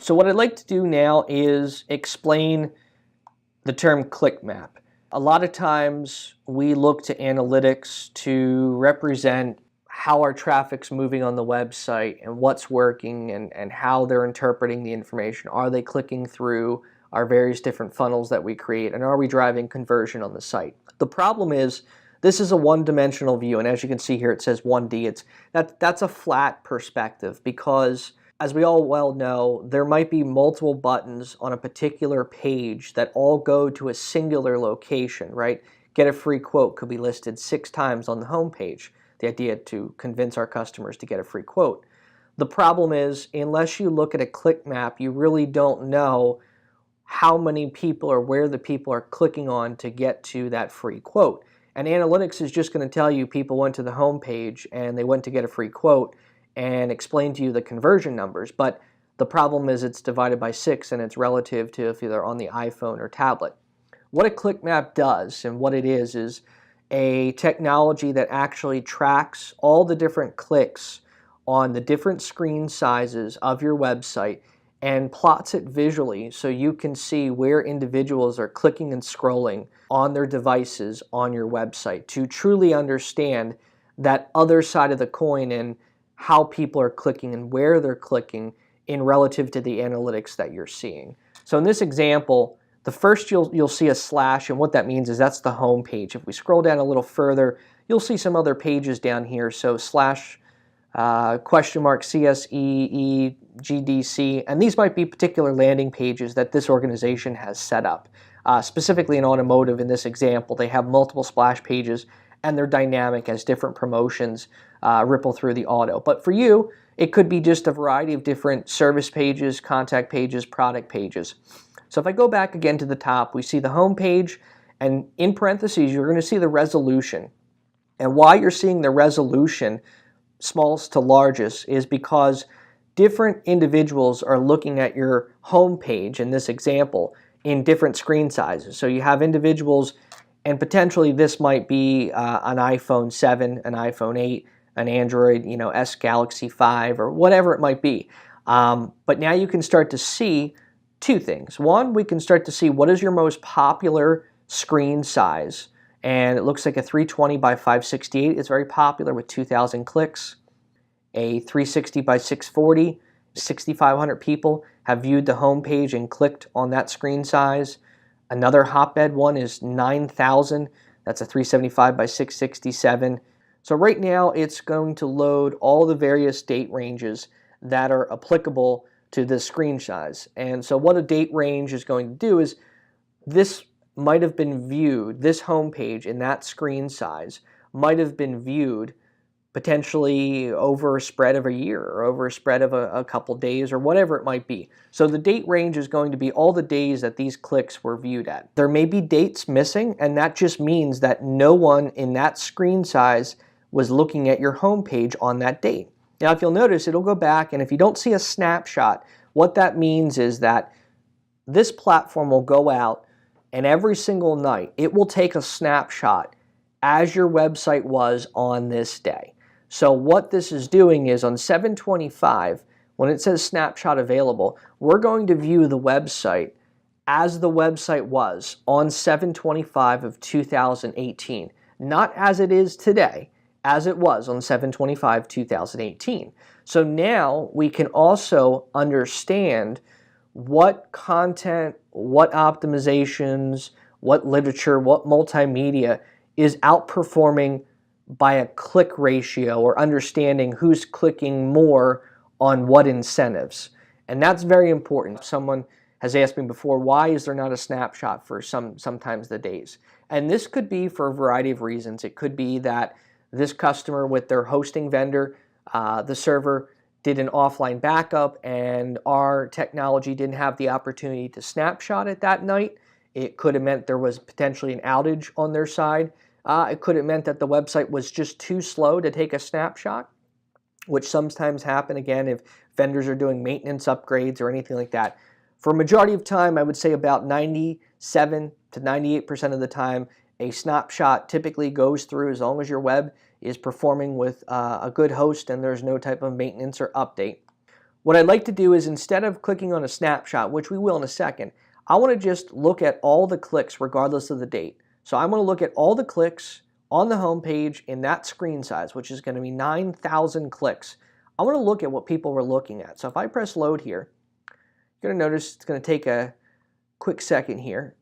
So what I'd like to do now is explain the term Clickmap. A lot of times we look to analytics to represent how our traffic's moving on the website and what's working and how they're interpreting the information. Are they clicking through our various different funnels that we create, and are we driving conversion on the site? The problem is this is a one-dimensional view, and as you can see here it says 1D. That's a flat perspective because, as we all well know, there might be multiple buttons on a particular page that all go to a singular location, right? Get a free quote could be listed 6 times on the home page. The idea to convince our customers to get a free quote. The problem is, unless you look at a click map, you really don't know how many people or where the people are clicking on to get to that free quote. And analytics is just going to tell you people went to the home page and they went to get a free quote and explain to you the conversion numbers. But the problem is it's divided by 6 and it's relative to if you're on the iPhone or tablet. What a click map does and what it is a technology that actually tracks all the different clicks on the different screen sizes of your website and plots it visually so you can see where individuals are clicking and scrolling on their devices on your website to truly understand that other side of the coin and how people are clicking and where they're clicking in relative to the analytics that you're seeing. So in this example, the first you'll see a slash, and what that means is that's the home page. If we scroll down a little further, you'll see some other pages down here. So slash question mark CSEE GDC, and these might be particular landing pages that this organization has set up. Specifically in automotive, in this example, they have multiple splash pages and they're dynamic as different promotions ripple through the auto. But for you, it could be just a variety of different service pages, contact pages, product pages. So if I go back again to the top, we see the home page, and in parentheses, you're going to see the resolution. And why you're seeing the resolution, smallest to largest, is because different individuals are looking at your home page in this example in different screen sizes. So you have individuals, and potentially this might be an iPhone 7, an iPhone 8, an Android, S Galaxy 5, or whatever it might be. But now you can start to see 2 things. One, we can start to see what is your most popular screen size, and it looks like a 320 by 568 is very popular with 2,000 clicks. A 360 by 640, 6,500 people have viewed the home page and clicked on that screen size. Another hotbed one is 9,000. That's a 375 by 667. So right now it's going to load all the various date ranges that are applicable to this screen size. And so what a date range is going to do is this might have been viewed, this home page in that screen size might have been viewed potentially over a spread of a year or over a spread of a couple days or whatever it might be. So the date range is going to be all the days that these clicks were viewed at. There may be dates missing, and that just means that no one in that screen size was looking at your home page on that date. Now, if you'll notice, it'll go back, and if you don't see a snapshot, what that means is that this platform will go out, and every single night, it will take a snapshot as your website was on this day. So what this is doing is on 7/25, when it says snapshot available, we're going to view the website as the website was on 7/25 of 2018, not as it is today, as it was on 7/25, 2018. So now we can also understand what content, what optimizations, what literature, what multimedia is outperforming by a click ratio, or understanding who's clicking more on what incentives. And that's very important. Someone has asked me before, why is there not a snapshot for sometimes the days? And this could be for a variety of reasons. It could be that this customer with their hosting vendor, the server did an offline backup and our technology didn't have the opportunity to snapshot it that night. It could have meant there was potentially an outage on their side. It could have meant that the website was just too slow to take a snapshot, which sometimes happen, again, if vendors are doing maintenance upgrades or anything like that. For a majority of time, I would say about 97 to 98% of the time, a snapshot typically goes through as long as your web is performing with a good host and there's no type of maintenance or update. What I'd like to do is, instead of clicking on a snapshot, which we will in a second, I want to just look at all the clicks regardless of the date. So I'm going to look at all the clicks on the home page in that screen size, which is going to be 9,000 clicks. I want to look at what people were looking at. So if I press load here, you're going to notice it's going to take a quick second here.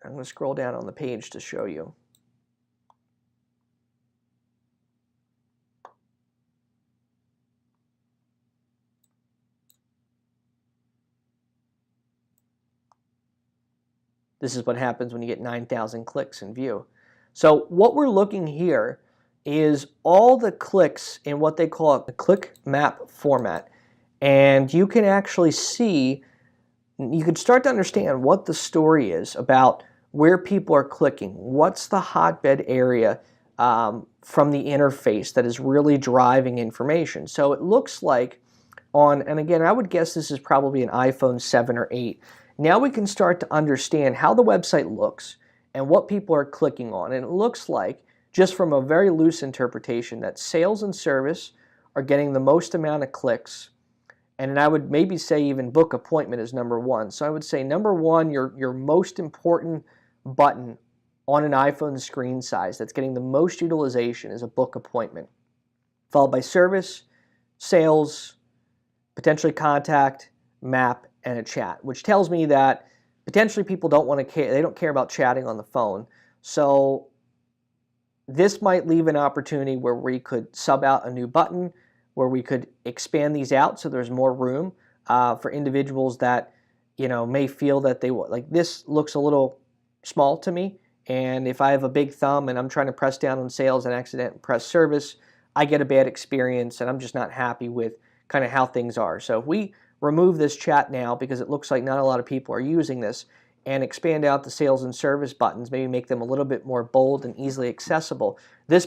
I'm going to scroll down on the page to show you. This is what happens when you get 9,000 clicks in view. So what we're looking here is all the clicks in what they call the Clickmap format. And you can actually see, you can start to understand what the story is about where people are clicking. What's the hotbed area from the interface that is really driving information. So it looks like and again, I would guess this is probably an iPhone 7 or 8. Now we can start to understand how the website looks and what people are clicking on. And it looks like, just from a very loose interpretation, that sales and service are getting the most amount of clicks. And I would maybe say even book appointment is number one. So I would say number one, your most important button on an iPhone screen size that's getting the most utilization is a book appointment, followed by service, sales, potentially contact, map, and a chat, which tells me that potentially people don't want to care, they don't care about chatting on the phone. So this might leave an opportunity where we could sub out a new button, where we could expand these out so there's more room for individuals that may feel that they want, like, this looks a little small to me, and if I have a big thumb and I'm trying to press down on sales and accidentally press service, I get a bad experience and I'm just not happy with kind of how things are. So if we remove this chat now, because it looks like not a lot of people are using this, and expand out the sales and service buttons, maybe make them a little bit more bold and easily accessible, this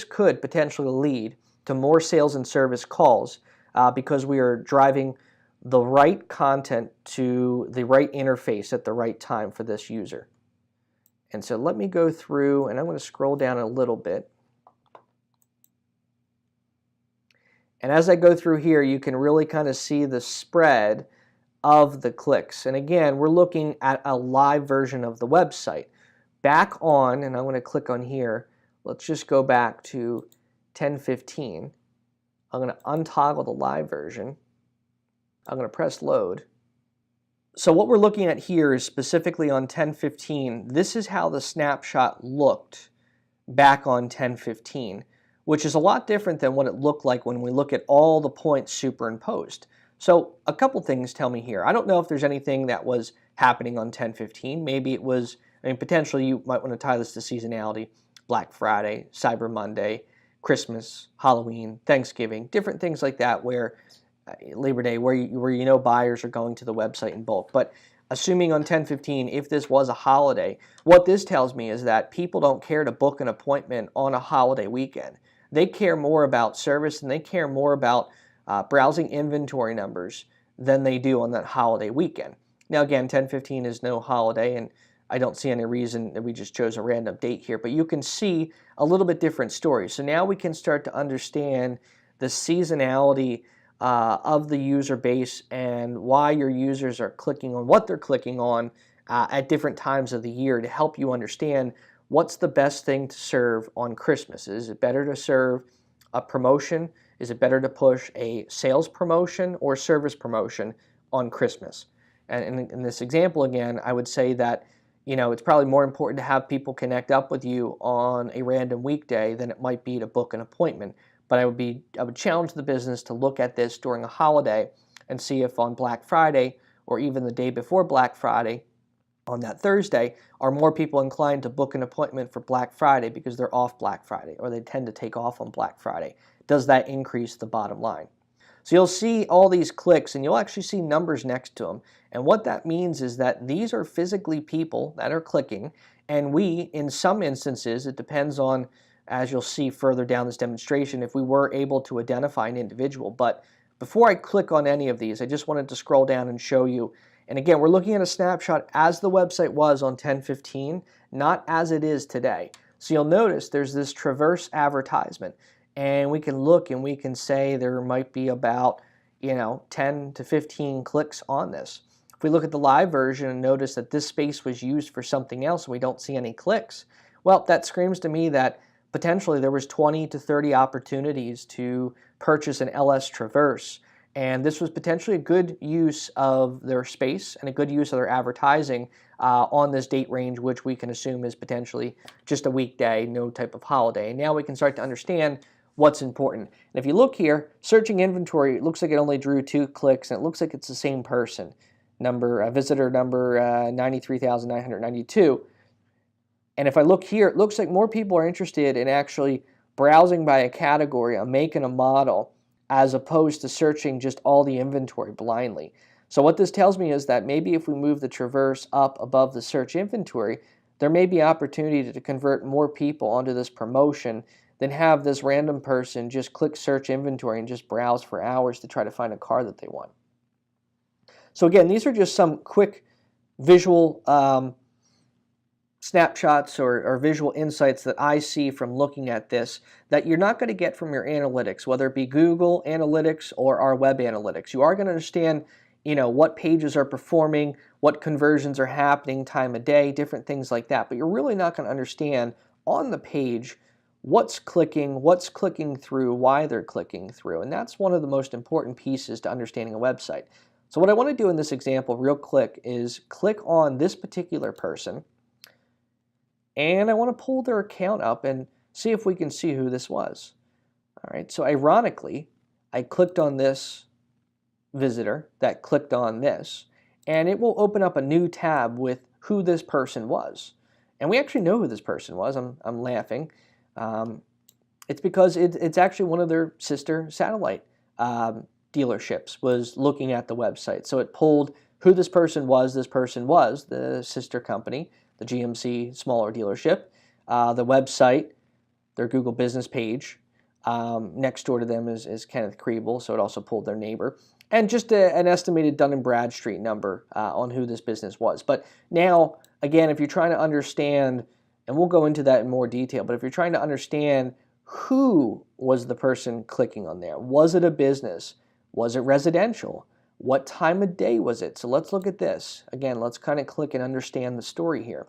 could potentially lead to more sales and service calls because we are driving the right content to the right interface at the right time for this user. And so let me go through, and I'm going to scroll down a little bit. And as I go through here, you can really kind of see the spread of the clicks. And again, we're looking at a live version of the website. Back on, and I'm going to click on here, let's just go back to 10:15. I'm going to untoggle the live version. I'm going to press load. So what we're looking at here is specifically on 10:15. This is how the snapshot looked back on 10:15. Which is a lot different than what it looked like when we look at all the points superimposed. So a couple things tell me here. I don't know if there's anything that was happening on 10:15. Maybe it was, potentially you might want to tie this to seasonality. Black Friday, Cyber Monday, Christmas, Halloween, Thanksgiving, different things like that, where Labor Day, where buyers are going to the website in bulk. But assuming on 10:15, if this was a holiday, what this tells me is that people don't care to book an appointment on a holiday weekend. They care more about service and they care more about browsing inventory numbers than they do on that holiday weekend. Now again, 10:15 is no holiday, and I don't see any reason that we just chose a random date here, but you can see a little bit different story. So now we can start to understand the seasonality of the user base and why your users are clicking on what they're clicking on at different times of the year, to help you understand what's the best thing to serve on Christmas. Is it better to serve a promotion? Is it better to push a sales promotion or service promotion on Christmas? And in this example again, I would say that it's probably more important to have people connect up with you on a random weekday than it might be to book an appointment. But I would challenge the business to look at this during a holiday and see if on Black Friday or even the day before Black Friday, on that Thursday, are more people inclined to book an appointment for Black Friday because they're off Black Friday, or they tend to take off on Black Friday. Does that increase the bottom line? So you'll see all these clicks and you'll actually see numbers next to them. And what that means is that these are physically people that are clicking, and we, in some instances, it depends on, as you'll see further down this demonstration, if we were able to identify an individual. But before I click on any of these, I just wanted to scroll down and show you. And again, we're looking at a snapshot as the website was on 10:15, not as it is today. So you'll notice there's this traverse advertisement, and we can look and we can say there might be about 10 to 15 clicks on this. If we look at the live version and notice that this space was used for something else and we don't see any clicks, well, that screams to me that potentially there was 20 to 30 opportunities to purchase an LS Traverse. And this was potentially a good use of their space and a good use of their advertising on this date range, which we can assume is potentially just a weekday, no type of holiday. And now we can start to understand what's important. And if you look here, searching inventory, it looks like it only drew 2 clicks, and it looks like it's the same person. Visitor number 93,992. And if I look here, it looks like more people are interested in actually browsing by a category, a make and a model, as opposed to searching just all the inventory blindly. So what this tells me is that maybe if we move the Traverse up above the search inventory, there may be opportunity to convert more people onto this promotion than have this random person just click search inventory and just browse for hours to try to find a car that they want. So again, these are just some quick visual snapshots or visual insights that I see from looking at this that you're not going to get from your analytics, whether it be Google Analytics or our web analytics. You are going to understand, what pages are performing, what conversions are happening, time of day, different things like that. But you're really not going to understand on the page what's clicking through, why they're clicking through. And that's one of the most important pieces to understanding a website. So what I want to do in this example real quick is click on this particular person, and I want to pull their account up and see if we can see who this was. All right, so ironically, I clicked on this visitor that clicked on this, and it will open up a new tab with who this person was. And we actually know who this person was. I'm laughing. It's because it's actually one of their sister satellite dealerships was looking at the website. So it pulled who this person was. This person was the sister company, the GMC smaller dealership, the website, their Google business page. Next door to them is Kenneth Kriebel, so it also pulled their neighbor. And just an estimated Dun & Bradstreet number on who this business was. But now, again, if you're trying to understand, and we'll go into that in more detail, but if you're trying to understand who was the person clicking on there, was it a business? Was it residential? What time of day was it? So let's look at this. Again, let's kind of click and understand the story here.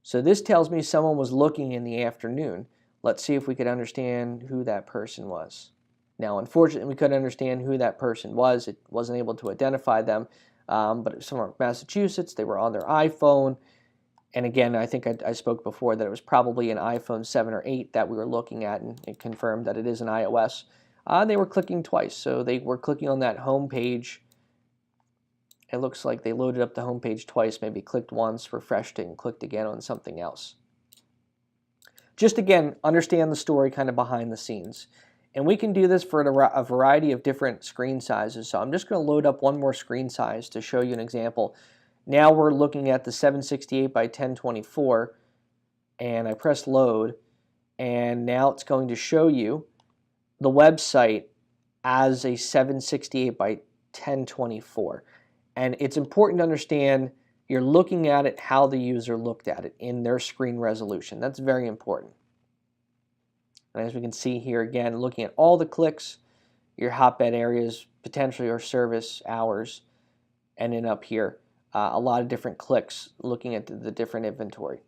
So this tells me someone was looking in the afternoon. Let's see if we could understand who that person was. Now, unfortunately, we couldn't understand who that person was. It wasn't able to identify them, but it was from Massachusetts. They were on their iPhone. And again, I think I spoke before that it was probably an iPhone 7 or 8 that we were looking at, and it confirmed that it is an iOS. They were clicking twice, so they were clicking on that home page. It looks like they loaded up the home page twice, maybe clicked once, refreshed it, and clicked again on something else. Just again, understand the story kind of behind the scenes. And we can do this for a variety of different screen sizes. So I'm just going to load up one more screen size to show you an example. Now we're looking at the 768 by 1024, and I press load, and now it's going to show you the website as a 768 by 1024. And it's important to understand you're looking at it how the user looked at it in their screen resolution. That's very important. And as we can see here again, looking at all the clicks, your hotbed areas, potentially your service hours, and then up here, a lot of different clicks looking at the different inventory.